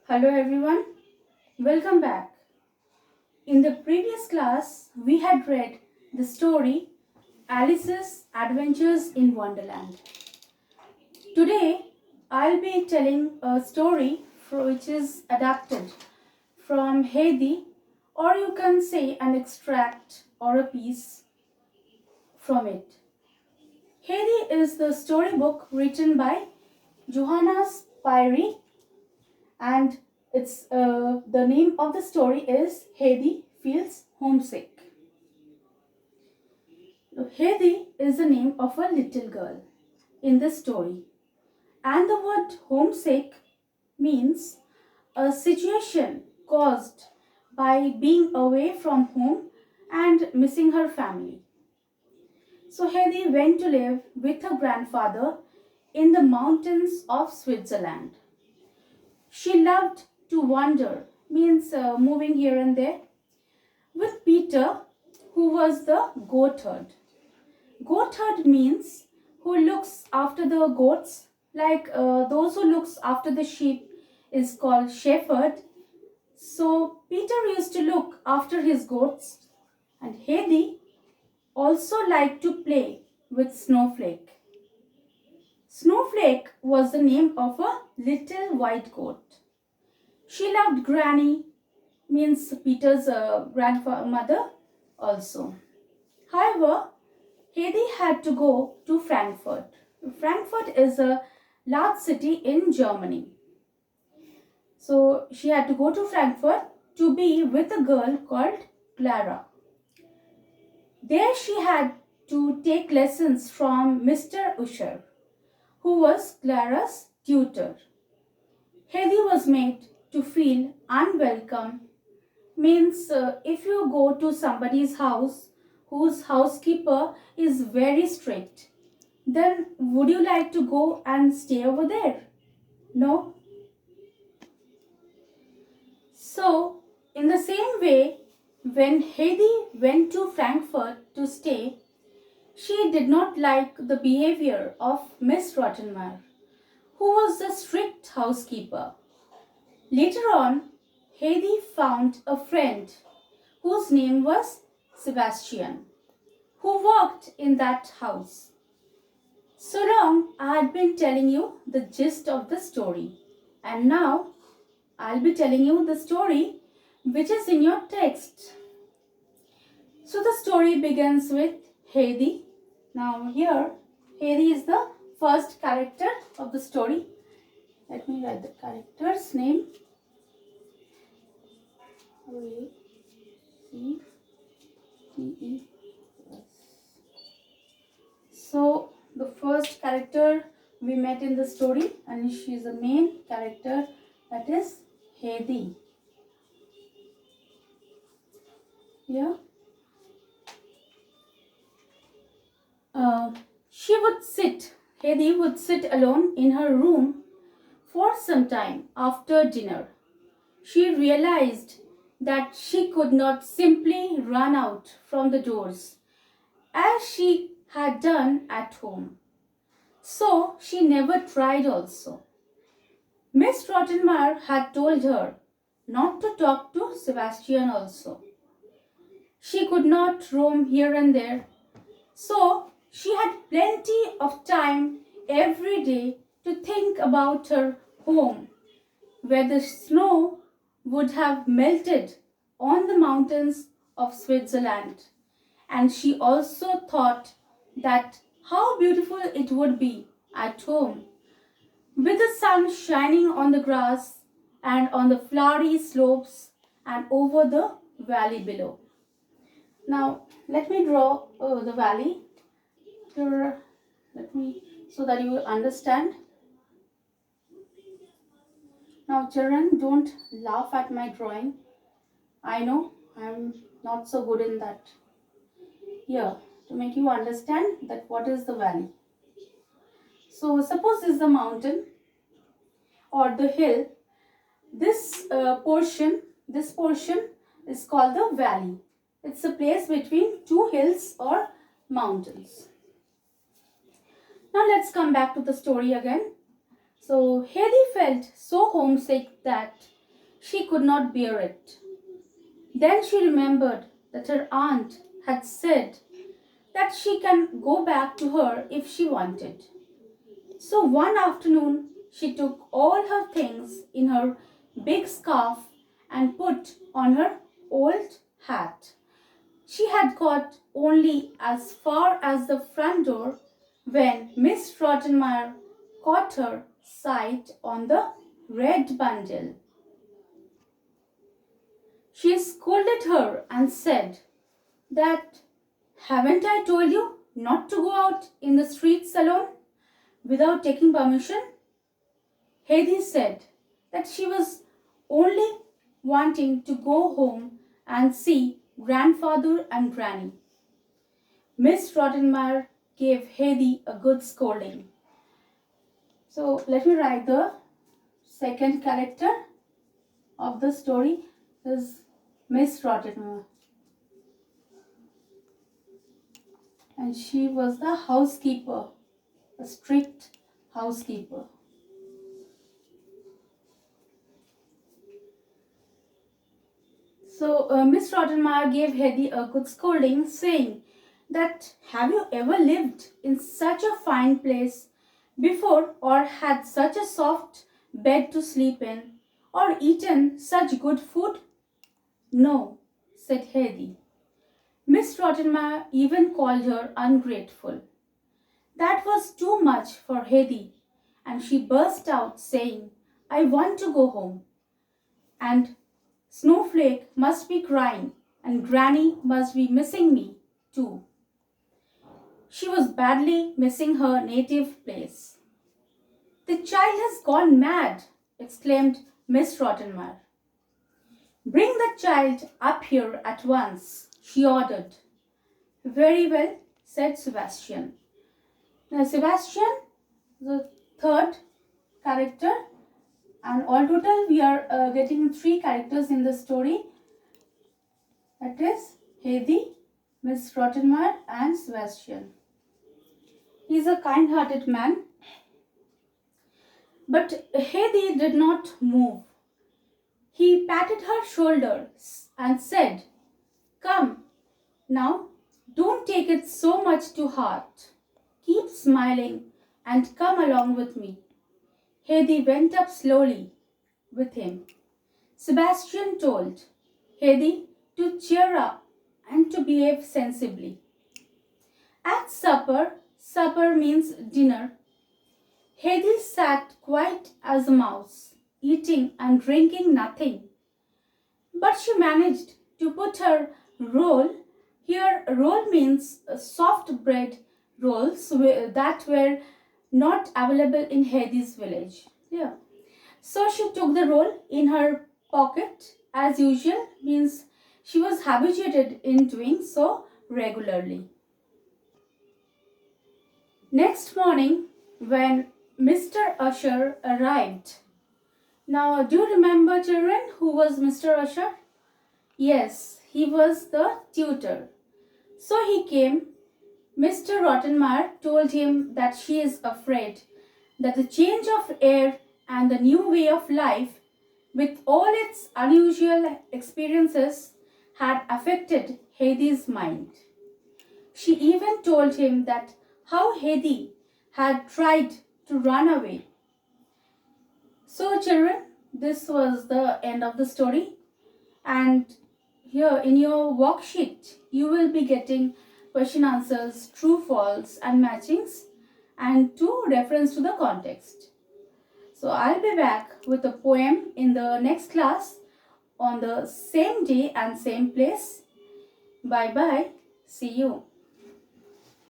Hello everyone, welcome back. In the previous class, we had read the story Alice's Adventures in Wonderland. Today, I'll be telling a story which is adapted from Heidi, or you can say an extract or a piece from it. Heidi is the storybook written by Johanna Spyri, and the name of the story is Heidi Feels Homesick. Heidi is the name of a little girl in this story, and the word homesick means a situation caused by being away from home and missing her family. So Heidi went to live with her grandfather in the mountains of Switzerland. She loved to wander, means moving here and there, with Peter, who was the goatherd. Goatherd means who looks after the goats, like those who looks after the sheep is called shepherd. So Peter used to look after his goats, and Heidi also liked to play with Snowflake. Snowflake was the name of a little white goat. She loved Granny, means Peter's grandmother also. However, Heidi had to go to Frankfurt. Frankfurt is a large city in Germany. So she had to go to Frankfurt to be with a girl called Clara. There she had to take lessons from Mr. Usher, who was Clara's tutor. Heidi was made to feel unwelcome, means if you go to somebody's house whose housekeeper is very strict, then would you like to go and stay over there? No? So, in the same way, when Heidi went to Frankfurt to stay, she did not like the behavior of Miss Rottenmeier, who was the strict housekeeper. Later on, Heidi found a friend whose name was Sebastian, who worked in that house. So long I had been telling you the gist of the story, and now I'll be telling you the story which is in your text. So the story begins with Heidi. Now here, Heidi is the first character of the story. Let me write the character's name. A-C-T-E-S. So the first character we met in the story, and she is the main character, that is Heidi. Yeah. Heidi would sit alone in her room for some time after dinner. She realized that she could not simply run out from the doors as she had done at home. So she never tried also. Miss Rottenmeier had told her not to talk to Sebastian also. She could not roam here and there, so she had plenty of time every day to think about her home, where the snow would have melted on the mountains of Switzerland. And she also thought that how beautiful it would be at home, with the sun shining on the grass and on the flowery slopes and over the valley below. Now, let me draw the valley so that you will understand. Now, children, don't laugh at my drawing. I know I'm not so good in that. Here, to make you understand that what is the valley. So, suppose this is the mountain or the hill. This portion is called the valley. It's a place between two hills or mountains. Now let's come back to the story again. So Heidi felt so homesick that she could not bear it. Then she remembered that her aunt had said that she can go back to her if she wanted. So one afternoon, she took all her things in her big scarf and put on her old hat. She had got only as far as the front door when Miss Rottenmeier caught her sight on the red bundle. She scolded her and said that, "Haven't I told you not to go out in the streets alone without taking permission?" Heidi said that she was only wanting to go home and see grandfather and granny. Miss Rottenmeier gave Heidi a good scolding. So let me write the second character of the story is Miss Rottenmeier. And she was the housekeeper, a strict housekeeper. So Miss Rottenmeier gave Heidi a good scolding, saying that, "Have you ever lived in such a fine place before, or had such a soft bed to sleep in, or eaten such good food?" "No," said Heidi. Miss Rottenmeier even called her ungrateful. That was too much for Heidi, and she burst out saying, "I want to go home, and Snowflake must be crying, and Granny must be missing me too." She was badly missing her native place. "The child has gone mad," exclaimed Miss Rottenmeier. "Bring the child up here at once," she ordered. "Very well," said Sebastian. Now Sebastian, the third character, and all total we are getting three characters in the story. That is Heidi, Miss Rottenmeier and Sebastian. He is a kind-hearted man. But Heidi did not move. He patted her shoulders and said, "Come, now don't take it so much to heart. Keep smiling and come along with me." Heidi went up slowly with him. Sebastian told Heidi to cheer up and to behave sensibly. At supper means dinner, Heidi sat quiet as a mouse, eating and drinking nothing. But she managed to put her roll, here roll means soft bread rolls that were not available in Heidi's village. Yeah. So she took the roll in her pocket as usual, means she was habituated in doing so regularly. Next morning, when Mr. Usher arrived. Now, do you remember, children, who was Mr. Usher? Yes, he was the tutor. So he came. Mr. Rottenmeier told him that she is afraid that the change of air and the new way of life, with all its unusual experiences, had affected Heidi's mind. She even told him that how Heidi had tried to run away. So children, this was the end of the story, and here in your worksheet you will be getting question answers, true, false and matchings, and to reference to the context. So I'll be back with a poem in the next class on the same day and same place. Bye bye. See you.